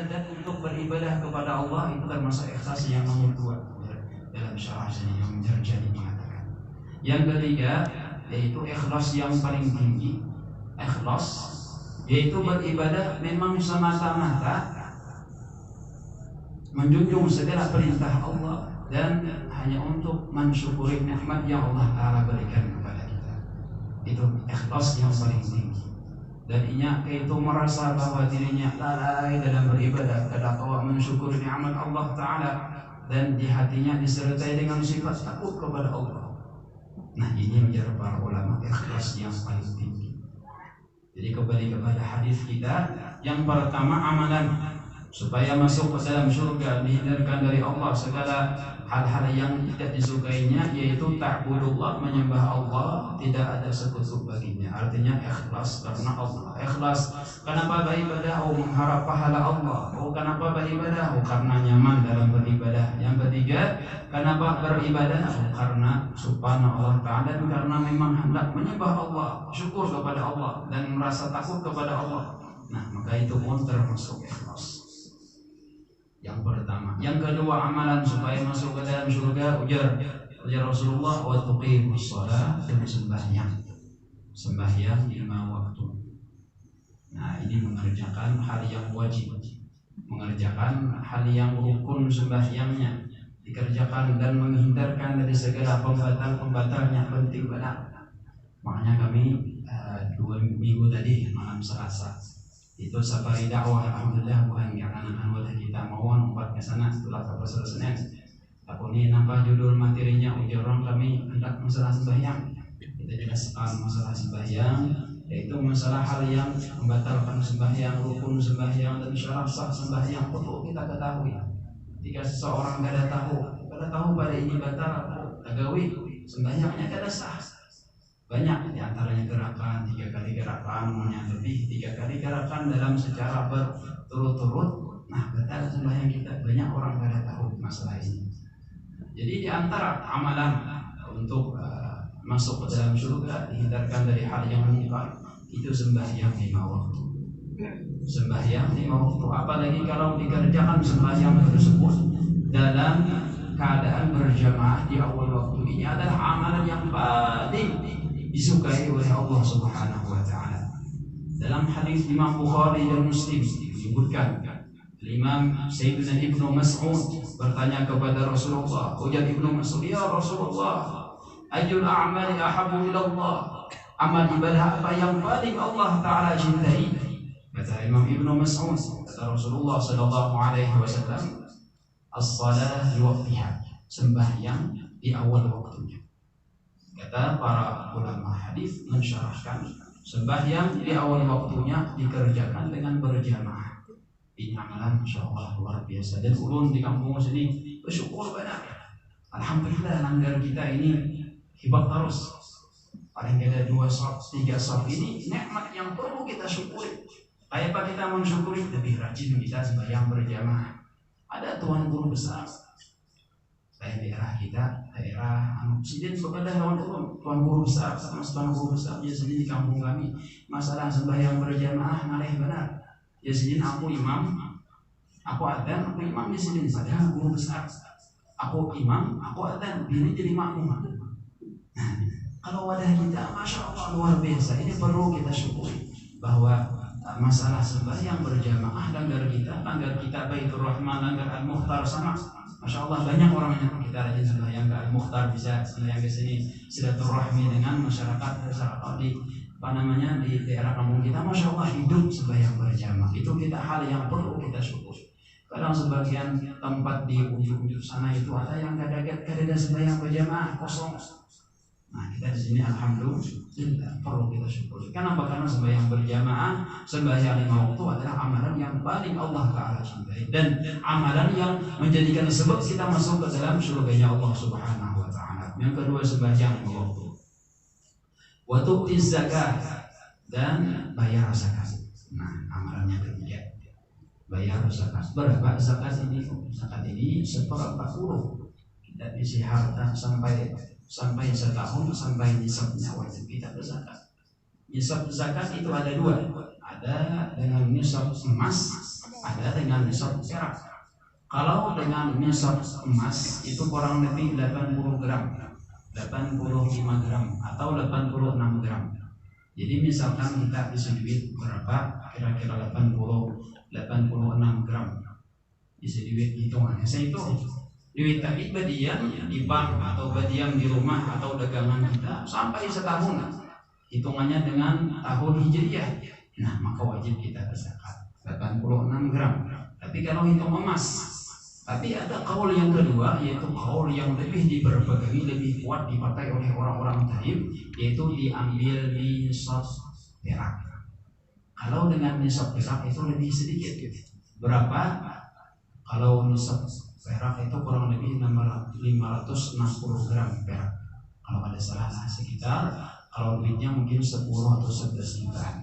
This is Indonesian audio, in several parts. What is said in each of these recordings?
untuk beribadah kepada Allah itu termasuk ikhlas yang nomor 2 dalam syarah sini yang Jarjani mengatakan. Yang ketiga yaitu ikhlas yang paling tinggi. Ikhlas yaitu beribadah memang semata-mata menjunjung segala perintah Allah dan hanya untuk mensyukuri nikmat yang Allah Ta'ala berikan kepada kita. Itu ikhlas yang paling tinggi. Dan ia itu merasa bahwa dirinya lalai dalam beribadah, kadang-kadang mensyukuri nikmat Allah Ta'ala, dan di hatinya disertai dengan sifat takut kepada Allah. Nah, ini menjadi para ulama ikhlas yang paling tinggi. Jadi kembali kepada hadis kita, yang pertama amalan supaya masuk ke dalam surga, dihindarkan dari Allah segala hal-hal yang tidak disukainya, yaitu ta'budullah, menyembah Allah, tidak ada sekutu baginya. Artinya ikhlas karena Allah. Ikhlas kenapa beribadah? Oh, mengharap pahala Allah. Oh, kenapa beribadah? Oh, karena nyaman dalam beribadah. Yang ketiga, kenapa beribadah? Oh, karena subhanallah ta'ala, dan karena memang hendak menyembah Allah, syukur kepada Allah, dan merasa takut kepada Allah. Nah, maka itu pun termasuk ikhlas. Yang pertama. Yang kedua, amalan supaya masuk ke dalam surga, ujar Rasulullah, wa tuqimus shalah, dan sembahyang 5 waktu. Nah, ini mengerjakan hal yang wajib, mengerjakan hal yang rukun sembahyangnya dikerjakan, dan menghindarkan dari segala pembatal-pembatalnya, penting benar. Makanya kami 2 minggu tadi malam Selasa itu safari dakwah, alhamdulillah, bukan karena anggota kita mau empat ke sana setelah Selasa Senin. Tapi ini nampak judul materinya, ujaran kami hendak masalah sembahyang. Kita jelaskan masalah sembahyang, yaitu masalah hal yang membatalkan sembahyang, rukun sembahyang, dan syarat sah sembahyang perlu kita ketahui. Jika seseorang kada tahu pada ini batal, tagawi sembahyangnya kada sah. Banyak diantaranya gerakan 3 kali gerakan, lebih 3 kali gerakan dalam secara berturut-turut. Nah, batal sembahyang kita. Banyak orang kada tahu masalah ini. Jadi diantara amalan untuk masuk ke dalam surga, dihindarkan dari hal yang mungkar, itu sembahyang 5 waktu. Sembahyang 5 waktu, apalagi kalau dikerjakan sembahyang tersebut dalam keadaan berjamaah di awal waktu, ini adalah amalan yang paling disukai oleh Allah Subhanahu wa Ta'ala. Dalam hadis Imam Bukhari dan Muslim disebutkan, Imam Sayyidina Ibnu Mas'ud bertanya kepada Rasulullah, ujar Ibnu Mas'ud, ya Rasulullah, ajul a'mali ahabbu ila Allah, amal ibadah apa yang paling Allah Ta'ala cintai? Kata Imam Ibnu Mas'ud, kata Rasulullah sallallahu alaihi wasallam, as-salah li waqtiha, sembahyang di awal waktunya. Kata para ulama hadis mensyarahkan, sembahyang di awal waktunya dikerjakan dengan berjamaah. Ini amalan Masya Allah luar biasa. Dan ulun di kampung sini bersyukur banyak. Alhamdulillah, langgar kita ini hebat terus. Paling ada 2 shaf, 3 shaf, ini nikmat yang perlu kita syukuri. Kayak apa kita mensyukuri? Lebih rajin kita sembahyang berjamaah. Ada tuan guru besar daerah kita, daerah Sidin kepada tuan guru besar, sama tuan guru besar biasanya di kampung kami, masalah sembahyang berjamaah ngalih benar. Biasanya aku imam, aku adzan, aku imam di sini, padahal guru besar. Aku imam, aku adzan, ini jadi makmum. Kalau wadah kita, Masya Allah luar biasa. Ini perlu kita syukuri bahwa masalah sembahyang berjamaah, langgar kita Baitur Rahman, langgar Al-Mukhtar sama. Masya Allah banyak orang yang kita rajin sembahyang ke Al-Mukhtar, bisa sembahyang ke sini, silaturahmi dengan masyarakat di di daerah kampung kita. Masya Allah hidup sembahyang berjamaah. Itu kita hal yang perlu kita syukuri. Kadang sebagian tempat di ujung-ujung sana itu ada yang kada sembahyang berjamaah, kosong. Nah, kita di sini alhamdulillah perlu kita syukuri. Kenapa? Karena sembahyang berjamaah, sembahyang 5 waktu adalah amalan yang paling Allah Ta'ala cintai, dan amalan yang menjadikan sebab kita masuk ke dalam surganya Allah Subhanahu wa Ta'ala. Yang kedua, sembahyang 5 waktu. Wa tu'tiz zakat, dan bayar zakat. Nah, amalannya ketiga, bayar zakat. Berapa zakat ini? Zakat ini 1/40. Kita isi harta sampai setahun, sampai nisabnya wajib kita berzakat. Nisab zakat itu ada dua, ada dengan nisab emas, ada dengan nisab perak. Kalau dengan nisab emas itu kurang lebih 80 gram, 85 gram atau 86 gram. Jadi misalkan kita bisa duit berapa, kira-kira 86 gram, bisa duit hitungannya. Saya itu duit tadi badiam di bank atau badiam di rumah atau dagangan kita sampai setahun, hitungannya dengan tahun Hijriah. Nah, maka wajib kita berzakat 86 gram. Tapi kalau hitung emas, tapi ada kaul yang kedua, yaitu kaul yang lebih diperpegangi, lebih kuat dipakai oleh orang-orang taib, yaitu diambil nisab perak. Kalau dengan nisab perak itu lebih sedikit. Berapa? Kalau nisab perak itu kurang lebih 560 gram perak. Kalau ada salah sekitar, kalau duitnya mungkin 10 atau 11 jutaan.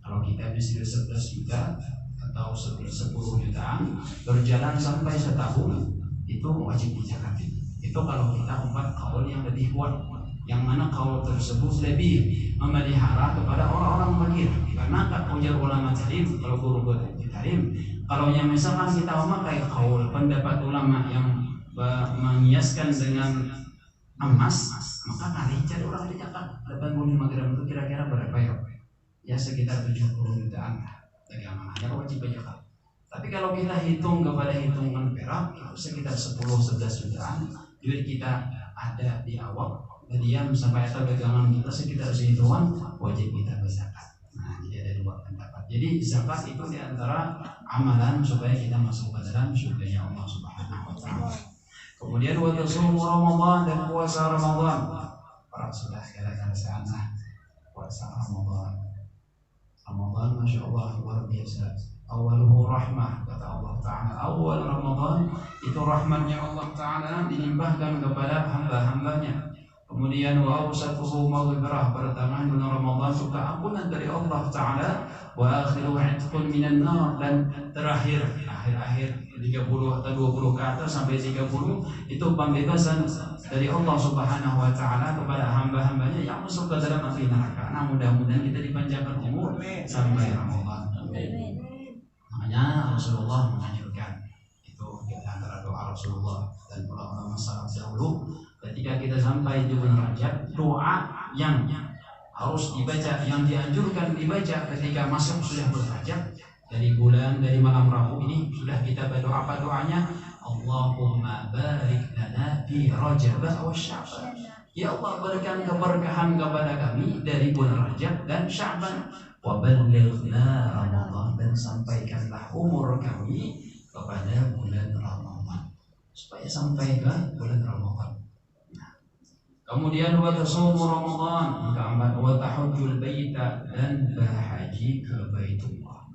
Kalau kita bisa 11 juta atau 10 jutaan berjalan sampai setahun, itu wajib dizakati. Itu kalau kita umat kaul yang lebih kuat, yang mana kaul tersebut lebih memelihara kepada orang-orang fakir. Karena ujar ulama tarim, kalau guru tarim, kalau yang misalkan kita memakai kaul pendapat ulama yang mengiaskan dengan emas, maka kali cari orang dicatat 85 gram itu kira-kira berapa ya? Ya sekitar 70 jutaan dagangan aja wajib zakat. Tapi kalau kita hitung kepada hitungan perak itu sekitar 10-11 jutaan, duit kita ada di awal, diam sampai atau dagangan kita sekitar sehitungan, wajib kita berzakat. Nah, jadi ada dua pendapat. Jadi zakat itu diantara amalan supaya kita masuk ke dalam surganya Allah Subhanahu wa taala. Kemudian wa tasawwur Ramadan dan puasa Ramadan. Para sudah sekalian sana puasa Ramadan. Ramadan Masya Allah luar biasa. Awaluhu rahmah, kata Allah Ta'ala. Awal Ramadan itu rahmatnya Allah Ta'ala dilimpahkan kepada hamba-hambanya. Kemudian wa awsatuhu maghfirah, pertengahan bulan Ramadan juga ampunan dari Allah Ta'ala. Wa akhiru itqun minan nar, dan terakhir akhir 30 atau 20 ke atas sampai 30 itu pembebasan dari Allah Subhanahu wa taala kepada hamba-hambanya yang masuk ke dalam api neraka. Nah, mudah-mudahan kita dipanjangkan umur sampai Ramadan. Makanya Rasulullah menganjurkan itu di antara doa Rasulullah dan ulama salaf dahulu, ketika kita sampai di bulan Rajab, doa yang harus dibaca, yang dianjurkan dibaca ketika masuk sudah bulan Rajab, dari malam Rabu ini sudah kita berdoa. Apa doanya? Allahumma barik lana fi Rajab wa Sya'ban. Ya Allah, berikan keberkahan kepada kami dari bulan Rajab dan Sya'ban. Wa ballighna Ramadan, dan sampaikanlah umur kami kepada bulan Ramadan, supaya sampai ke bulan Ramadan. Kemudian wa tasawwur Ramadan, keempat wa tahajjul baita, dan berhaji ke Baitullah.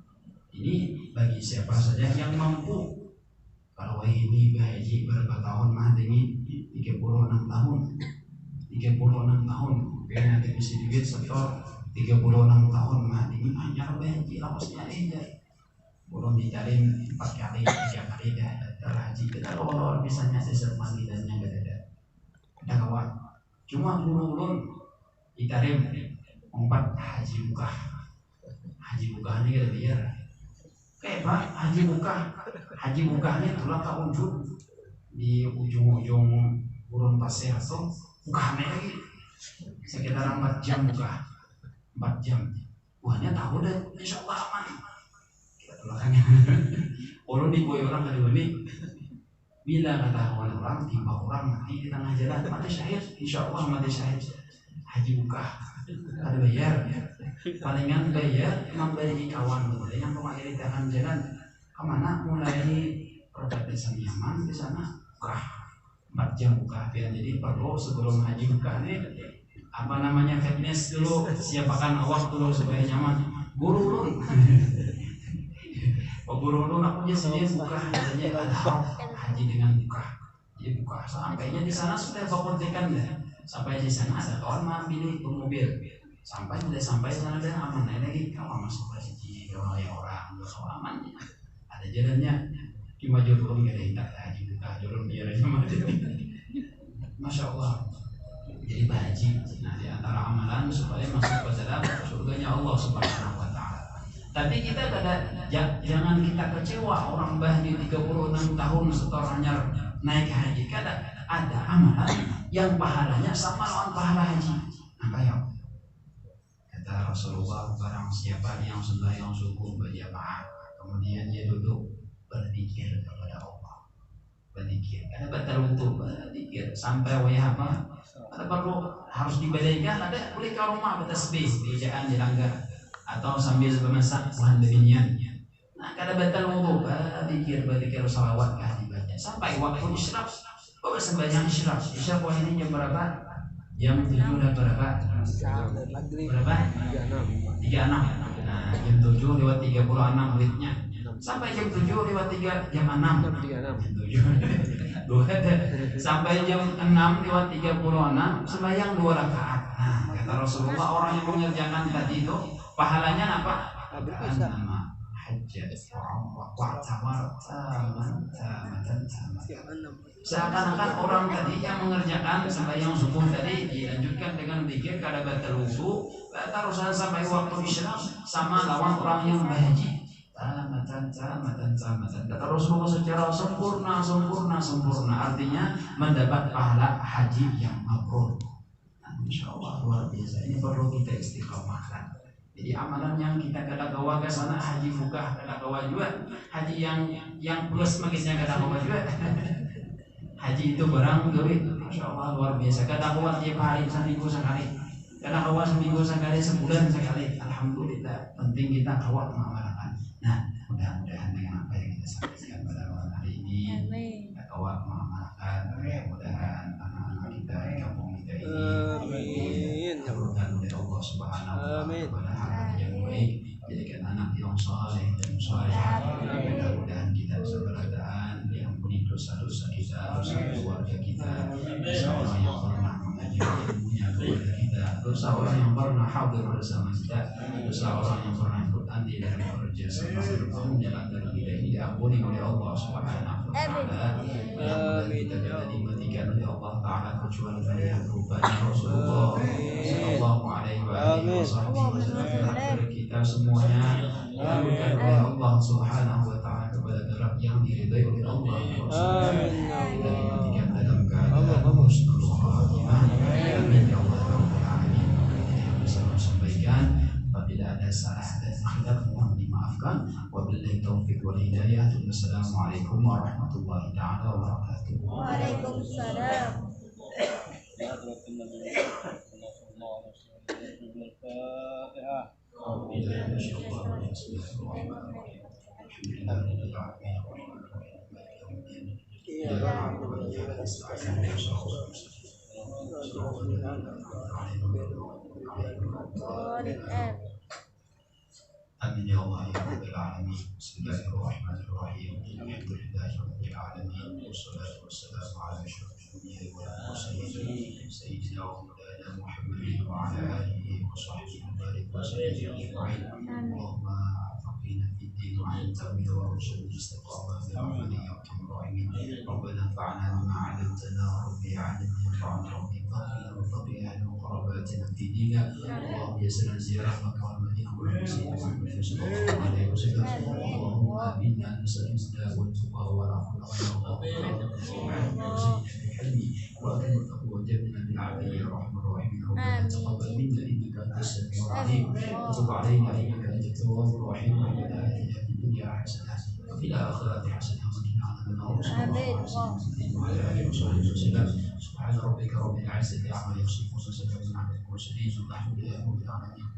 Ini bagi siapa saja yang mampu. Kalau ini berhaji berapa tahun mah ini 36 tahun. 36 tahun. Kayaknya ada bisa duit setor 36 tahun mah ini hanya berhaji lapasnya aja. Belum dicari 4 kali, 3 kali dah terhaji. Kita kalau bisa nyasih sermani dan yang ada. Ada kawan. Cuma ulun ditarim 4 haji bukah. Haji bukahnya kita biar kayak Pak, haji bukahnya tulang ke ujung di ujung-ujung burung pasir atau bukahnya lagi sekitar 4 jam buka, 4 jam. Buahnya tahu deh, insya Allah aman. Kita tulakannya. Orang diboy orang kali ini, bila ketahuan orang, timpa orang mati di tengah jalan, mati syahid, insya Allah mati syahid. Haji bukah, ada bayar. Palingan bayar memberi kawan boleh yang kemarin di tengah jalan kemana, mulai perbatasan Yaman di sana buka 4 jam buka. Jadi perlu sebelum haji buka nih apa namanya fitness dulu, siapakan awak dulu supaya nyaman. Guru aku biasanya buka katanya ada haji dengan buka. Jadi buka sampainya di sana sudah bakontekan deh. Sampai di sana ada kawan pilih mobil. Sampai sana dan aman lagi kalau masuk ke sini orang aman, ada jalannya di maju turun gak ada hitak haji buka turun biar aja mati. Masya Allah. jadi berhaji. Nah, di antara amalan supaya masuk ke dalam surganya Allah Subhanahu wa taala. Tapi kita jangan kita kecewa orang bahagia 36 tahun setelahnya naik haji. Ada amalan yang pahalanya sama lawan pahala haji. Apa ya? Kata Rasulullah, barang siapa yang sembahyang subuh berjamaah, kemudian dia duduk berzikir kepada Allah. Berzikir, ada batal untuk berzikir sampai wayah apa? Ada perlu harus dibadaikan, ada boleh ke rumah bertasbih, bejaan dilanggar atau sambil memasak bahan demikian. Nah, kada batal wudu, berzikir salawat kah dibaca sampai waktu isyraq. Oh, sembahyang isyraq. Isyraq ini jam berapa? Jam 7 dan berapa? Berapa? 36. Nah, jam 7 lewat 36 menitnya. Sampai jam 7 lewat 3 jam 6. Jam 7. Sampai jam 6 lewat 36 sembahyang 2 rakaat. Nah, kata Rasulullah, orang yang mengerjakan tadi itu pahalanya apa? Nama hajjat wa'tamar seakan-akan orang tadi yang mengerjakan sembahyang subuh tadi dilanjutkan dengan zikir kada batal wudu, tarusan sampai waktu isyraq sama lawan orang yang berhaji. Tamatan. Kata Rasulullah secara sempurna. Artinya mendapat pahala haji yang mabrur. Insya Allah luar biasa. Ini perlu kita istiqomahkan. Jadi amalan yang kita kada gawa ke sana haji fukah kada gawa juga. Haji yang plus magisnya kada gawa juga. Haji itu barang duit. Masya Allah luar biasa. Kada gawa tiap hari seminggu sekali. Kada gawa seminggu sekali, sebulan sekali. Alhamdulillah. Penting kita gawa mengamalkan. Nah, mudah-mudahan dengan apa yang kita sampaikan pada malam hari ini, kita gawa mengamalkan. Mudah-mudahan anak-anak kita di kampung kita ini dikabulkan oleh Allah Subhanahu wa taala kepada hal yang baik, jadikan anak yang saleh dan salehah. Mudah-mudahan kita bisa beradaan diampuni dosa-dosa kita, dosa keluarga kita, dosa orang yang pernah mengaji ilmunya kepada kita, dosa orang yang pernah hadir bersama kita, dosa orang yang pernah ikut andil dalam bekerja sama menjalankan kita ini diampuni oleh Allah Subhanahu wa taala. Mudah-mudahan kita dapat dimatikan oleh Allah taala kecuali yang rupanya Rasulullah sallallahu alaihi wasallam. Kita semuanya dilakukan oleh Allah Subhanahu wa taala kepada derajat yang diridai oleh Allah. Kita dimatikan dalam keadaan husnul khatimah. Amin ya Allah rabbal alamin. Yang bisa saya sampaikan, apabila ada salah dan khilaf mohon dimaafkan. Wabillahi taufiq wal hidayah. Wassalamualaikum warahmatullahi taala wabarakatuh. Waalaikumsalam. Amin ya Allah ya Rabbal alamin. Bismillahirrahmanirrahim. Alhamdulillahi rabbil alamin. Wassalatu wassalamu ala asyrafil anbiya'i wal mursalin sayyidina wa maulana Muhammadin wa ala alihi wa sahbihi wa barik wa sallim ajma'in. Allahumma faqihna fid din wa 'allimna wa rushd istiqamah bi rahmatika ya arhamar rahimin. Rabbana anfa'na bima 'allamtana rabbi 'allimna wanfa'na rabbi faqihna wa faqihna wa qarabatina fi dinina. Allahumma yassir ziyarah Makkah wal Madinah wa Muhammad sallallahu alaihi wasallam. Allahumma inna nas'aluka al-tuqa wal 'afwa wal ربنا تقبل منا انك انت السميع العليم وتب علينا انك انت التواب الرحيم ربنا اتنا في الدنيا حسنه وفي الاخره حسنه وقنا عذاب النار صلى الله عليه وعلى اله وصحبه وسلم سبحان ربك رب العزه عما يصفون وسلام على المرسلين والحمد لله رب العالمين.